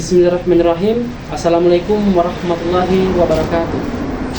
Bismillahirrahmanirrahim. Assalamualaikum warahmatullahi wabarakatuh.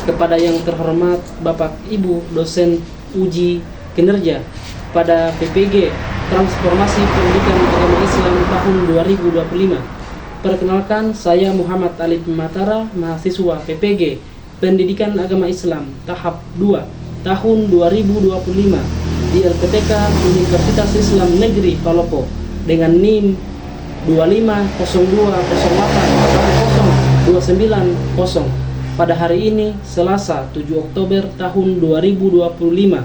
Kepada yang terhormat Bapak Ibu dosen uji kinerja pada PPG Transformasi Pendidikan Agama Islam tahun 2025. Perkenalkan, saya Muhammad Alif Matara, mahasiswa PPG Pendidikan Agama Islam tahap 2 tahun 2025 di LPTK Universitas Islam Negeri Palopo dengan NIM 250208-02990 pada hari ini Selasa 7 Oktober tahun 2025.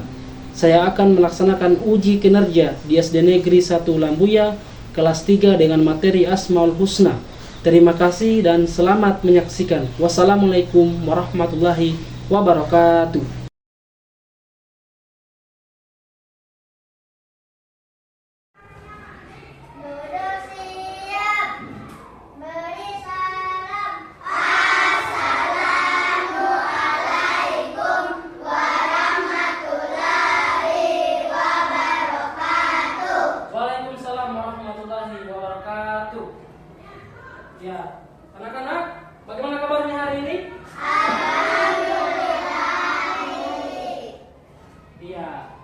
Saya akan melaksanakan uji kinerja di SD Negeri 1 Lambuya kelas 3 dengan materi Asmaul Husna. Terima kasih dan selamat menyaksikan. Wassalamualaikum warahmatullahi wabarakatuh. Ya, anak-anak, bagaimana kabarnya hari ini? Alhamdulillah. Iya,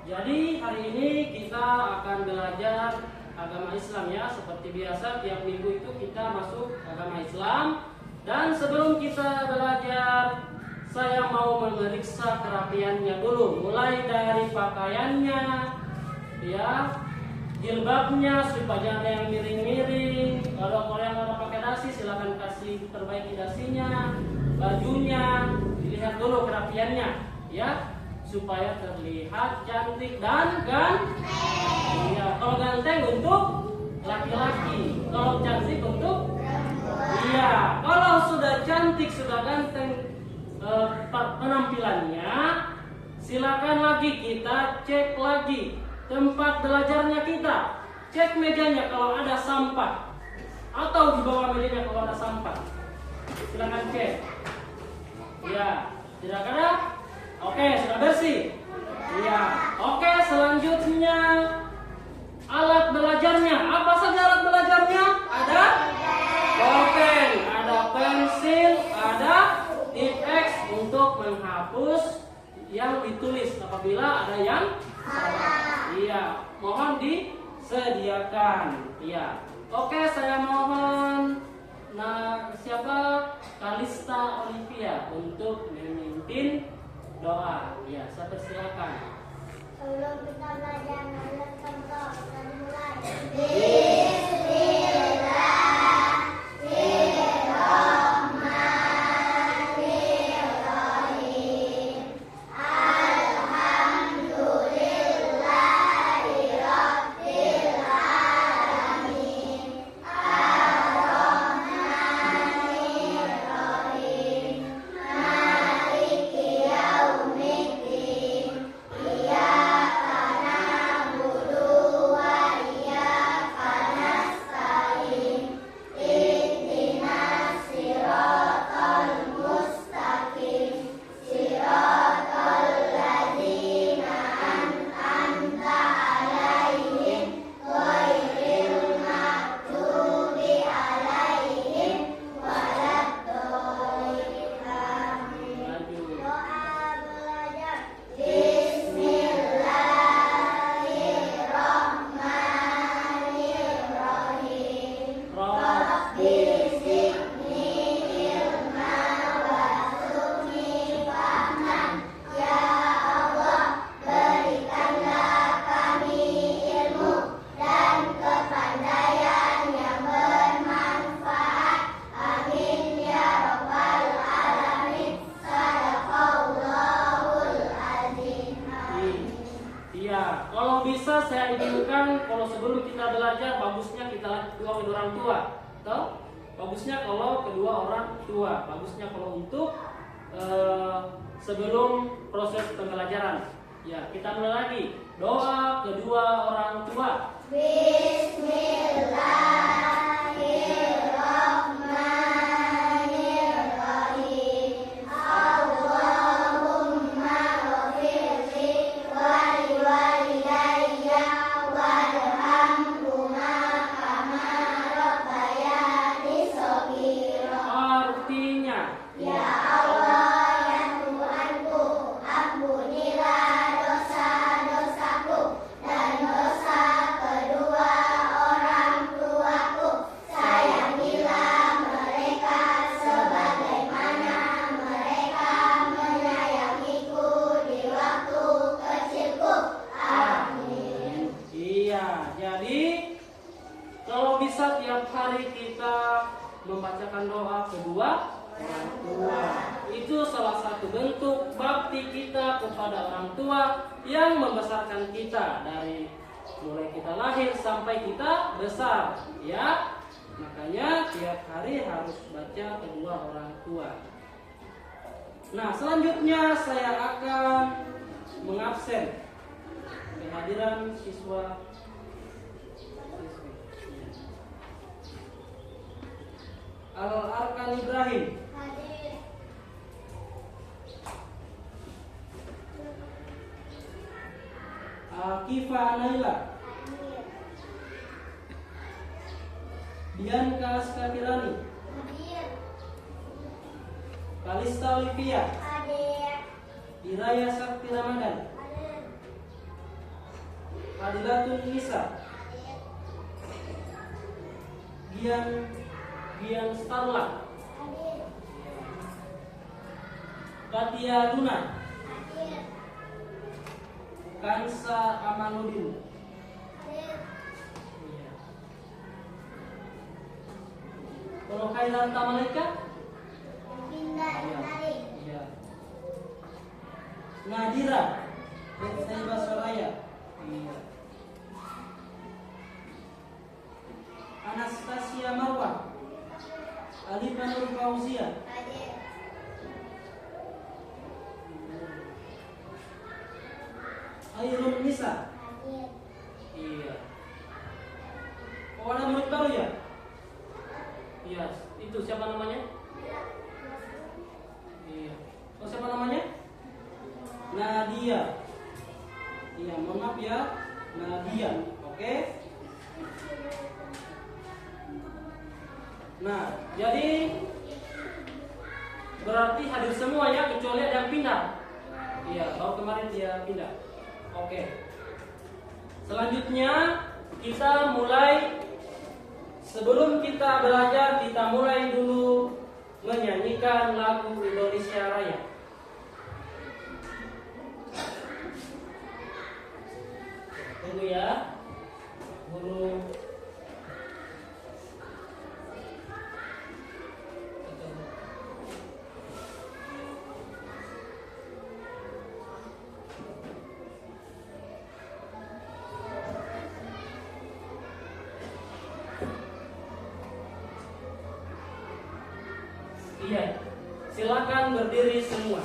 jadi hari ini kita akan belajar agama Islam ya. Seperti biasa, tiap minggu itu kita masuk agama Islam. Dan sebelum kita belajar, saya mau memeriksa kerapiannya dulu. Mulai dari pakaiannya, ya, jilbabnya supaya ada yang miring-miring. Kalau yang ada pakai dasi silakan kasih perbaiki dasinya. Bajunya dilihat dulu kerapiannya, ya, supaya terlihat cantik dan ganteng. Iya, kalau ganteng untuk laki-laki, kalau cantik untuk iya. Kalau sudah cantik sudah ganteng penampilannya, silakan lagi kita cek lagi tempat belajarnya kita. Cek mejanya kalau ada sampah, atau di bawah mejanya kalau ada sampah, silakan cek. Ya, tidak ada? Oke, sudah bersih. Ya, oke, selanjutnya alat belajarnya. Apa saja alat belajarnya? Ada pulpen, ada pensil, ada tip X untuk menghapus yang ditulis apabila ada yang salah. Iya, mohon disediakan. Iya. Oke, saya mohon siapa? Kalista Olivia untuk memimpin doa. Ya, saya persilakan. Sebelum kita belajar menurut contoh, kita dimulai. Kalau bisa saya izinkan, kalau sebelum kita belajar bagusnya kita kedua orang tua, toh? Bagusnya kalau kedua orang tua, bagusnya kalau untuk sebelum proses pembelajaran. Ya, kita mulai lagi. Doa kedua orang tua. Bismillahirrahmanirrahim. Allahumma ghfirli wa liwalidayya warhamhuma kama rabbayani tua yang membesarkan kita dari mulai kita lahir sampai kita besar, ya. Makanya tiap hari harus baca kedua orang tua. Nah, selanjutnya saya akan mengabsen kehadiran siswa. Al-Arkan Ibrahim, Hadir. Akifa Naila, Hadir. Bianca Skakirani, Hadir. Kalista Olivia, Hadir. Diraya Sakti Ramadan, Hadir. Adilatun Nisa, Hadir. Gian Starla, Hadir. Katia Duna, Hadir. Kansa Amanuddin. Hadir. Iya. Kalau Khairan Tamaleka? Pindah Inari. Iya. Nadira, Saibah Soraya. Iya. Anastasia Marwah, Alif Nur Fauzia. Hadir. Airun Nisa. Hadir. Iya. Oh, ada murid baru ya? Iya. Itu siapa namanya? Iya. Oh, siapa namanya? Nadia. Iya, mohon maaf ya. Nadia. Oke. Nah, jadi berarti hadir semua ya, kecuali ada yang pindah. Iya, baru kemarin dia pindah. Oke. Selanjutnya kita mulai. Sebelum kita belajar, kita mulai dulu menyanyikan lagu Indonesia Raya. Tunggu ya, guru. Iya, silakan berdiri semua.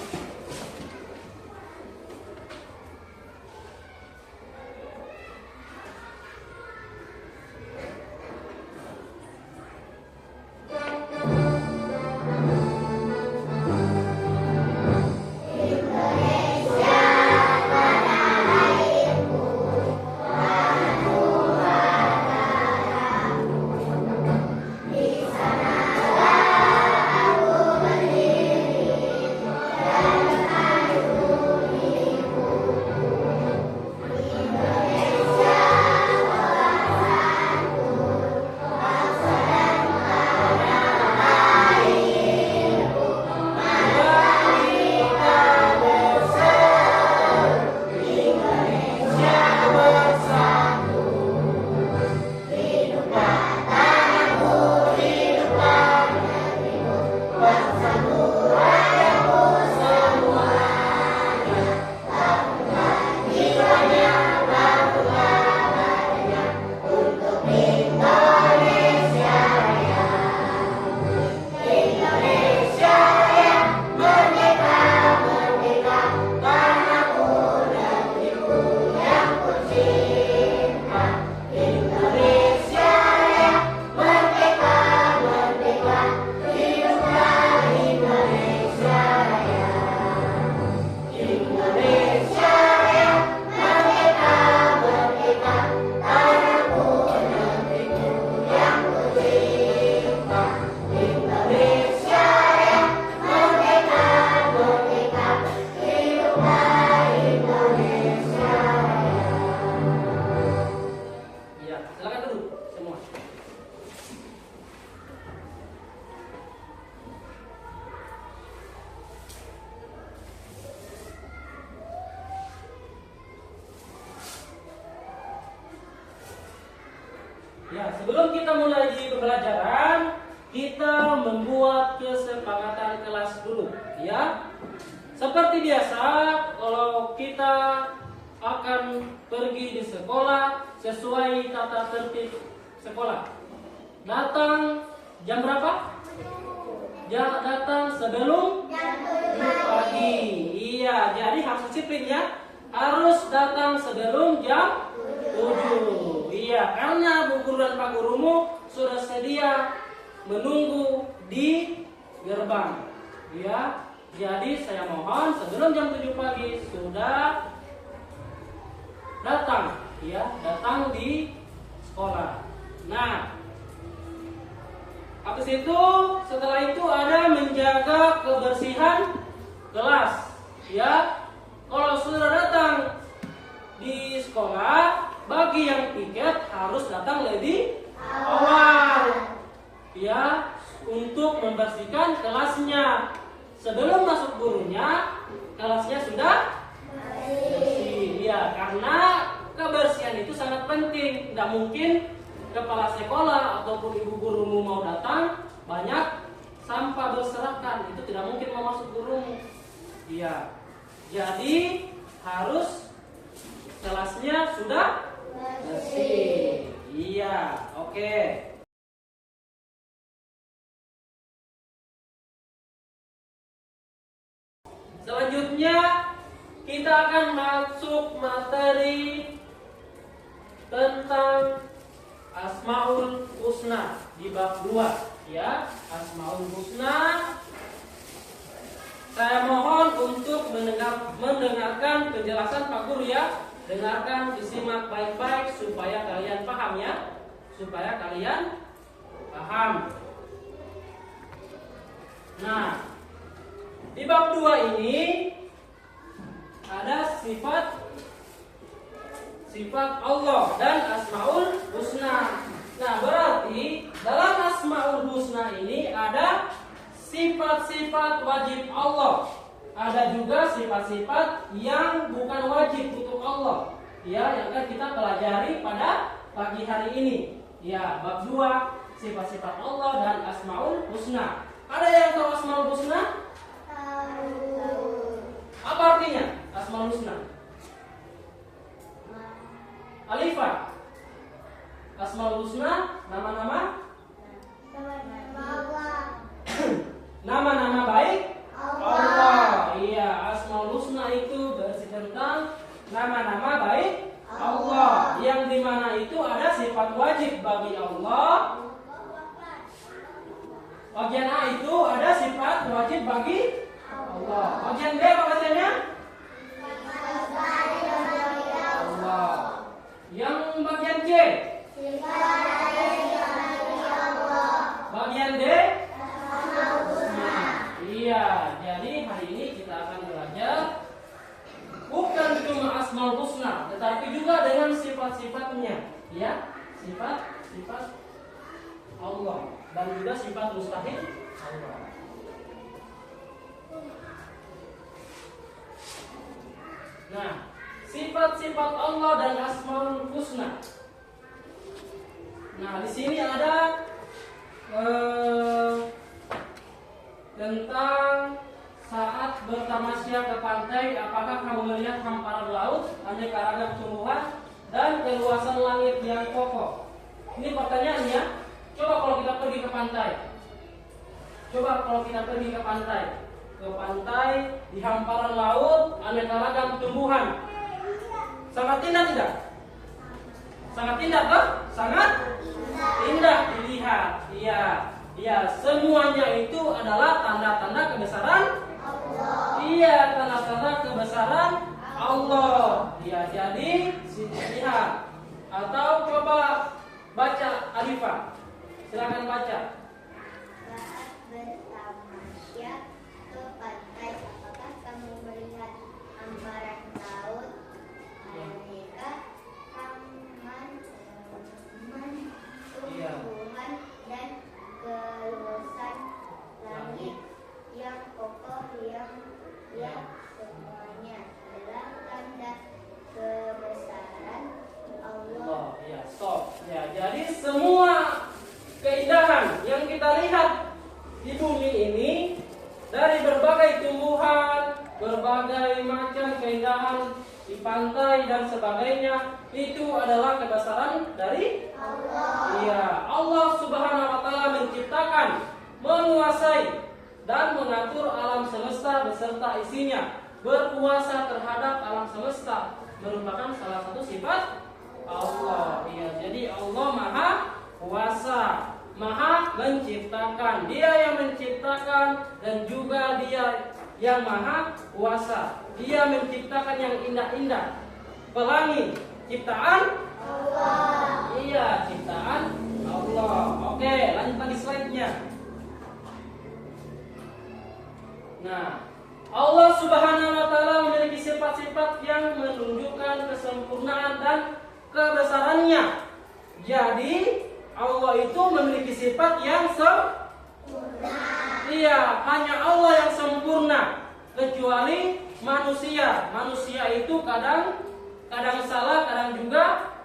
Ya, sebelum kita mulai di pembelajaran, kita membuat kesepakatan kelas dulu, ya. Seperti biasa, kalau kita akan pergi di sekolah sesuai tata tertib sekolah. Datang jam berapa? Datang sebelum Jam 7 pagi. Iya, jadi harus disiplin ya. Harus datang sebelum jam 7. Iya, karena bu guru dan pak gurumu sudah sedia menunggu di gerbang. Ya, jadi saya mohon sebelum jam 7 pagi sudah datang, ya, datang di sekolah. Nah, habis itu setelah itu ada menjaga kebersihan kelas. Ya, kalau sudah datang di sekolah, bagi yang piket harus datang lebih awal. Ya, untuk membersihkan kelasnya. Sebelum masuk gurunya, kelasnya sudah bersih. Ya, karena kebersihan itu sangat penting. Tidak mungkin kepala sekolah ataupun ibu gurumu mau datang banyak sampah berserakan, itu tidak mungkin mau masuk gurumu. Iya. Jadi harus kelasnya sudah bersih. Iya, oke. Selanjutnya kita akan masuk materi tentang Asmaul Husna di bab 2, ya. Asmaul Husna. Saya mohon untuk mendengarkan penjelasan Pak Guru ya. Dengarkan, disimak baik-baik supaya kalian paham ya. Supaya kalian paham. Nah, di bab 2 ini ada sifat Allah dan Asmaul Husna. Nah, berarti dalam Asmaul Husna ini ada sifat-sifat wajib Allah. Ada juga sifat-sifat yang bukan wajib untuk Allah. Ya, yang akan kita pelajari pada pagi hari ini. Ya, bab 2 sifat-sifat Allah dan Asmaul Husna. Ada yang tahu Asmaul Husna? Apa artinya Asmaul Husna? Alifah. Asmaul Husna nama-nama nama-nama baik Allah. Iya, Asmaul Husna itu berisi tentang nama-nama baik Allah, yang dimana itu ada sifat wajib bagi Allah. Bagian A itu ada sifat wajib bagi Allah. Bagian B apa katanya? Allah. Yang bagian C? Bagian D? Iya, jadi hari ini kita akan belajar bukan cuma Asmaul Husna, tetapi juga dengan sifat-sifatnya, ya, sifat-sifat Allah dan juga sifat mustahil Allah. Nah, sifat-sifat Allah dan Asmaul Husna. Nah, di sini ada tentang saat bertamasya ke pantai, apakah kamu melihat hamparan laut, aneka ragam tumbuhan, dan keluasan langit yang kokoh? Ini pertanyaannya. Coba kalau kita pergi ke pantai. Ke pantai di hamparan laut, aneka ragam tumbuhan. Sangat indah tidak? Sangat indah kan? Sangat indah dilihat. Iya, semuanya itu adalah tanda-tanda kebesaran Allah. Iya, tanda-tanda kebesaran Allah. Iya, jadi lihat atau coba baca Alifah. Silakan baca. Saat bertamasya ke pantai, apakah kamu melihat hamparan laut, aneka taman, tumbuhan, dan keluasan langit yang kokoh yang semuanya adalah tanda kebesaran Allah. Ya, stop. Ya, jadi semua keindahan yang kita lihat di bumi ini, dari berbagai tumbuhan, berbagai macam keindahan pantai dan sebagainya, itu adalah kebesaran dari Allah. Iya, Allah Subhanahu wa taala menciptakan, menguasai dan mengatur alam semesta beserta isinya. Berkuasa terhadap alam semesta merupakan salah satu sifat Allah. Iya, jadi Allah Maha Kuasa, Maha menciptakan. Dia yang menciptakan dan juga Dia yang Maha Kuasa. Dia menciptakan yang indah-indah. Pelangi ciptaan Allah. Iya, ciptaan Allah. Oke, lanjut lagi slide-nya. Nah, Allah Subhanahu wa taala memiliki sifat-sifat yang menunjukkan kesempurnaan dan kebesarannya. Jadi, Allah itu memiliki sifat yang sempurna. Iya, hanya Allah yang sempurna, kecuali manusia. Manusia itu kadang salah, kadang juga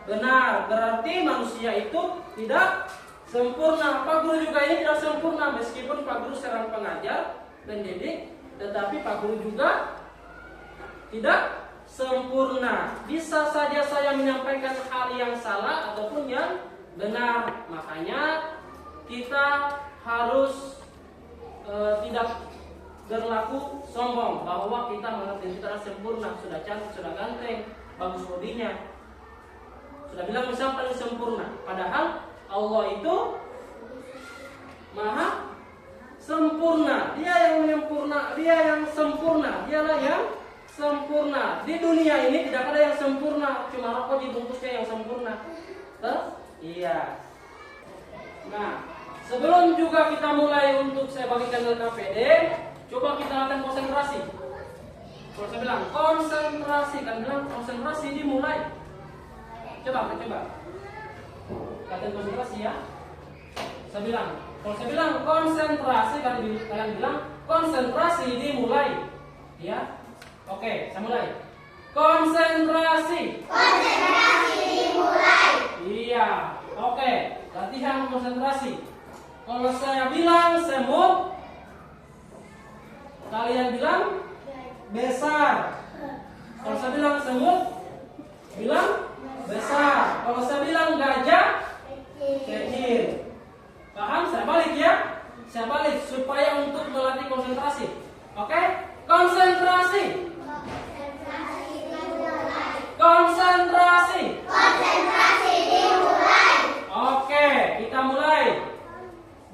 benar. Berarti manusia itu tidak sempurna. Pak Guru juga ini tidak sempurna, meskipun Pak Guru seorang pengajar, pendidik, tetapi Pak Guru juga tidak sempurna. Bisa saja saya menyampaikan hal yang salah ataupun yang benar. Makanya kita harus tidak berlaku sombong bahwa kita mengerti kita sempurna, sudah cantik, sudah ganteng, bagus bodinya, sudah bilang misal paling sempurna. Padahal Allah itu Maha sempurna. Dia yang menyempurna, Dia yang sempurna, Dialah yang sempurna. Di dunia ini tidak ada yang sempurna, cuma rokok dibungkusnya yang sempurna. Iya. Nah, sebelum juga kita mulai untuk saya bagikan LKPD, coba kita akan konsentrasi. Kalau saya bilang konsentrasi, kan bilang konsentrasi dimulai. Coba. Kalian konsentrasi ya. Kalau saya bilang konsentrasi, kalian bilang konsentrasi dimulai. Ya. Oke, saya mulai. Konsentrasi. Konsentrasi dimulai. Iya. Oke, latihan konsentrasi. Kalau saya bilang semut, kalian bilang besar. Kalau saya bilang semut, bilang besar. Kalau saya bilang gajah, kecil. Paham? Saya balik ya. Saya balik supaya untuk melatih konsentrasi. Oke? Konsentrasi. Konsentrasi. Konsentrasi dimulai. Oke, kita mulai.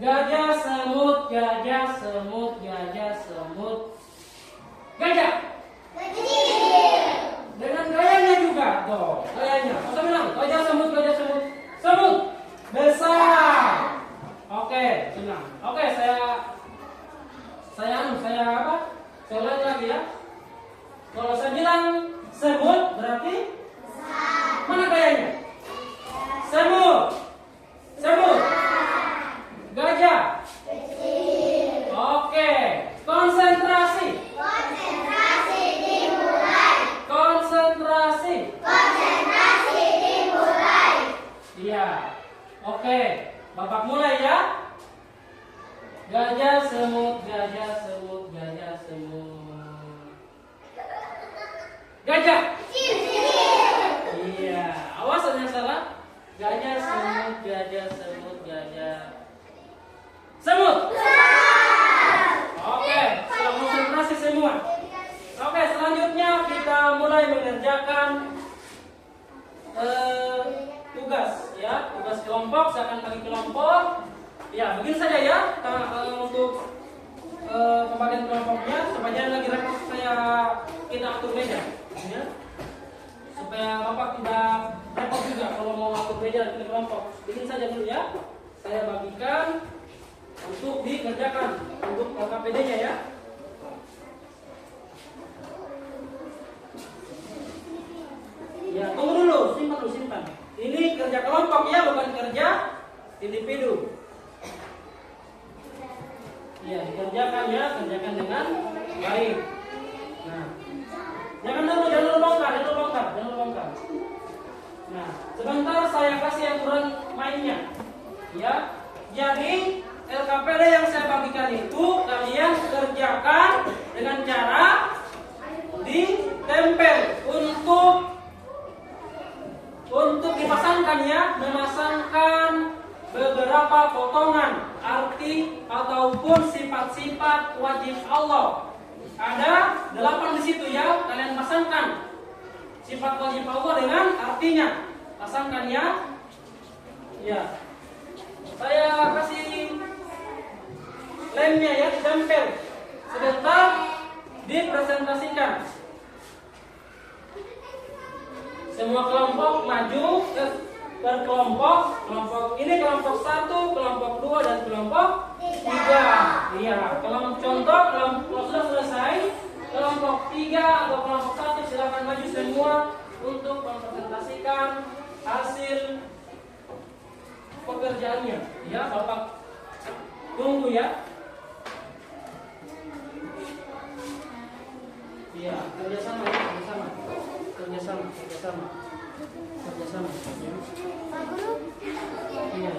Gajah, semut, gajah, semut, gajah, semut. Gajah. Kecil. Dengan gayanya juga, tuh, gayanya. Saya bilang gajah, semut, gajah, semut. Semut besar. Oke, senang. Oke, saya apa? Saya ulang lagi ya. Kalau saya bilang semut berarti besar. Mana gayanya? Semut. Gajah. Kecil. Oke. Konsentrasi. Konsentrasi dimulai. Konsentrasi dimulai. Iya. Oke. Bapak mulai ya. Gajah, semut, gajah, semut, gajah, semut. Gajah. Iya. Awas ada yang salah. Gajah, semut, gajah, semut, gajah. Semut. Oke, sudah konsentrasi semua. Oke, selanjutnya kita mulai mengerjakan tugas ya, tugas kelompok. Saya akan bagi kelompok. Ya, begini saja ya. Untuk pembagian kelompoknya supaya jangan lagi repot kita atur meja ya. Supaya Bapak tidak repot juga kalau mau atur meja di kelompok. Begini saja dulu ya. Saya bagikan untuk dikerjakan untuk LKPD-nya ya. Ya, tunggu dulu, simpan. Ini kerja kelompok ya, bukan kerja individu. Ya, dikerjakan ya, kerjakan dengan baik. Nah, jangan dulu bongkar. Nah, sebentar saya kasih aturan mainnya. Ya, jadi LKPD yang saya bagikan itu kalian kerjakan dengan cara ditempel untuk dipasangkan ya, memasangkan beberapa potongan arti ataupun sifat-sifat wajib Allah. Ada 8 di situ ya, kalian pasangkan sifat wajib Allah dengan artinya. Pasangkan ya. Ya. Saya kasih lemnya ya, ditempel. Sebentar dipresentasikan. Semua kelompok maju berkelompok. Kelompok ini kelompok 1, kelompok 2 dan kelompok 3. Iya, kalau sudah selesai kelompok 3 atau kelompok 1 silakan maju semua untuk mempresentasikan hasil pekerjaannya. Ya, Bapak tunggu ya. Iya, kerjasama ya, kerjasama. Iya.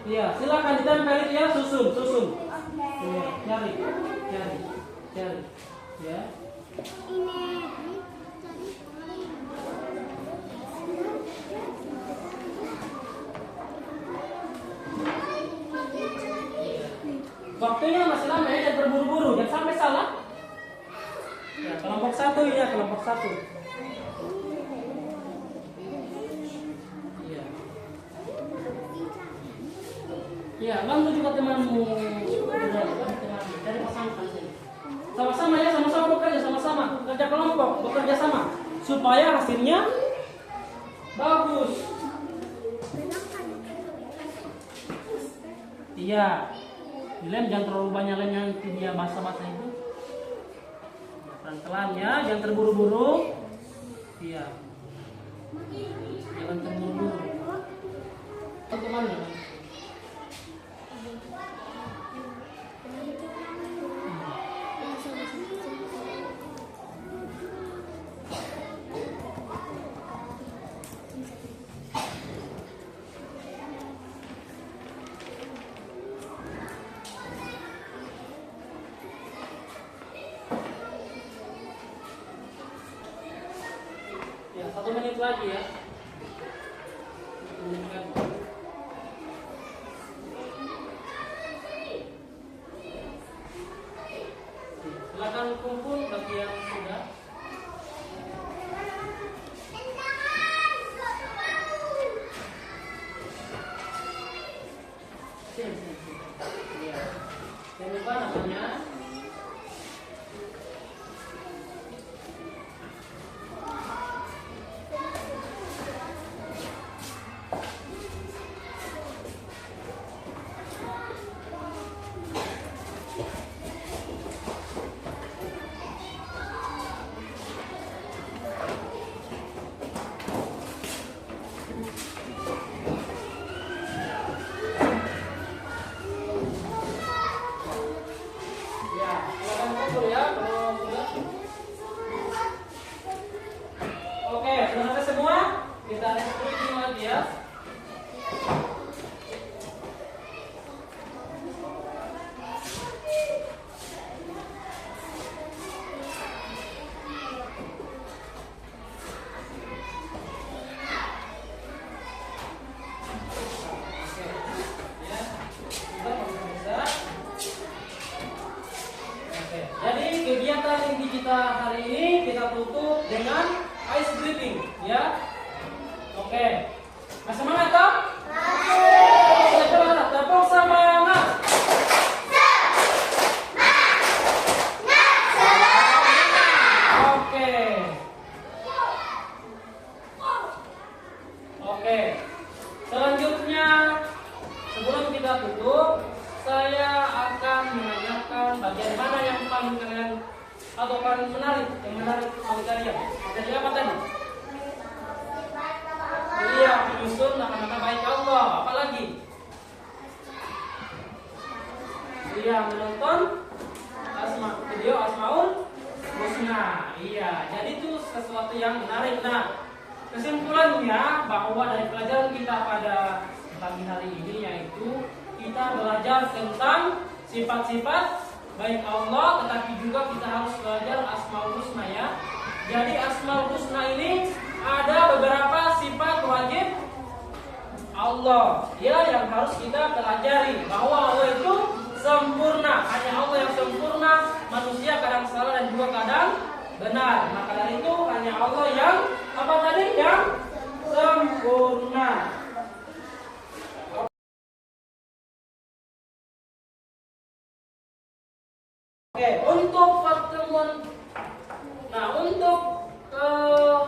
Iya, silakan ditempel ya, susun. Iya, cari. Ya. Waktunya masih lama ya, jangan terburu-buru, jangan sampai salah. Ya, kelompok 1 ya, kelompok 1. Iya. Iya, bantu juga temanmu. Dari pasangkan sini. Sama-sama ya, sama-sama bekerja, sama-sama kerja kelompok, bekerja sama supaya hasilnya bagus. Iya. Lem jangan terlalu banyak lem yang dia basah-basah itu. Pelan-pelan ya, jangan terburu-buru. Iya. Jangan terburu-buru. Teman-teman. Ya, 1 menit lagi ya. 1 menit lagi. Silakan kumpul bagi yang sudah. Sini. Ya. Jangan lupa namanya. Oke, sudah selesai semua? Kita rekrutmen lagi ya. Jadi kegiatan inti kita hari ini kita tutup dengan ice breathing, ya. Oke. Nah, semangat toh? Semangat. Tepuk semangat. Oke. Oke. Selanjutnya, sebelum kita tutup, saya akan menanyakan bagian mana yang paling kalian atau paling menarik, yang menarik bagi kalian. Jadi apa tadi? Iya, menyusun nama-nama baik Allah. Apa lagi? Iya, menonton video Asmaul Husna. Iya, jadi itu sesuatu yang menarik. Nah, kesimpulannya bahwa dari pelajaran kita pada pagi hari ini yaitu kita belajar tentang sifat-sifat baik Allah, tetapi juga kita harus belajar Asmaul Husna ya. Jadi Asmaul Husna ini ada beberapa sifat wajib Allah ya yang harus kita pelajari, bahwa Allah itu sempurna, hanya Allah yang sempurna, manusia kadang salah dan juga kadang benar. Maka dari itu hanya Allah yang apa tadi? Yang sempurna. Oke, untuk pertemuan, nah untuk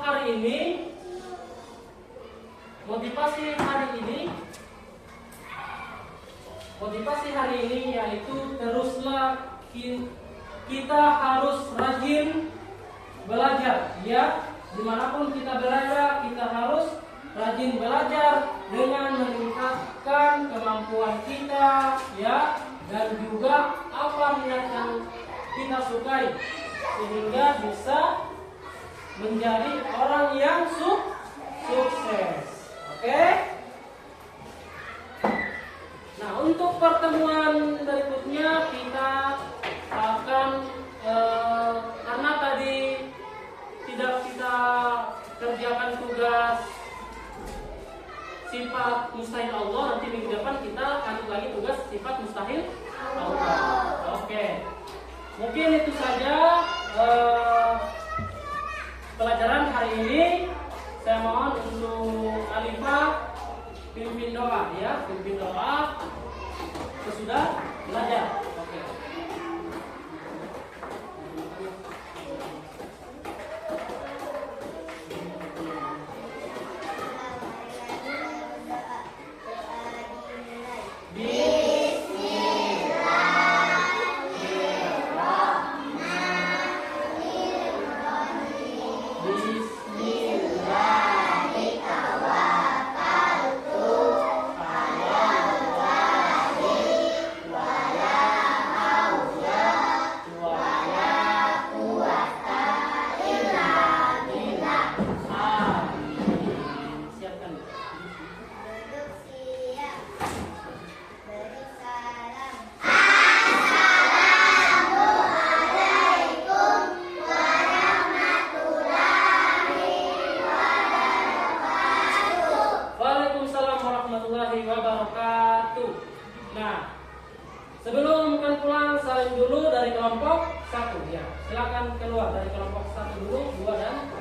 hari ini, motivasi hari ini yaitu teruslah kita harus rajin belajar ya. Dimanapun kita berada, kita harus rajin belajar dengan meningkatkan kemampuan kita ya, dan juga apa minat yang kita sukai sehingga bisa menjadi orang yang sukses. Oke? Nah, untuk pertemuan berikutnya kita akan karena tadi tidak kita kerjakan tugas sifat mustahil Allah, nanti minggu depan kita lanjut lagi tugas sifat mustahil Allah. Oke. Mungkin itu saja pelajaran hari ini. Saya mohon untuk Alifah pimpin doa ya, pimpin doa sesudah belajar. Oke. Nah, sebelum kalian pulang saling dulu dari kelompok 1 ya. Silakan keluar dari kelompok 1 dulu, 2 dan